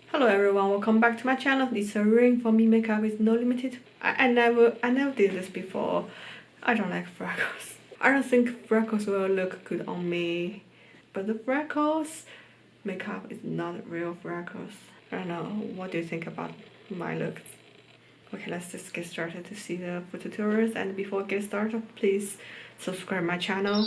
Hello everyone, welcome back to my channel. This is Erin for me makeup is no limited. I never did this before. I don't like freckles. I don't think freckles will look good on me. But the freckles makeup is not real freckles. I don't know. What do you think about my looks? Okay, let's just get started to see the full tutorials. And before I get started, please subscribe my channel.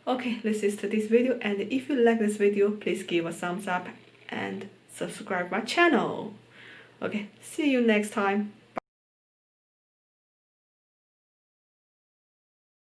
Okay, this is today's video, and if you like this video, please give a thumbs up and subscribe my channel. Okay, see you next time.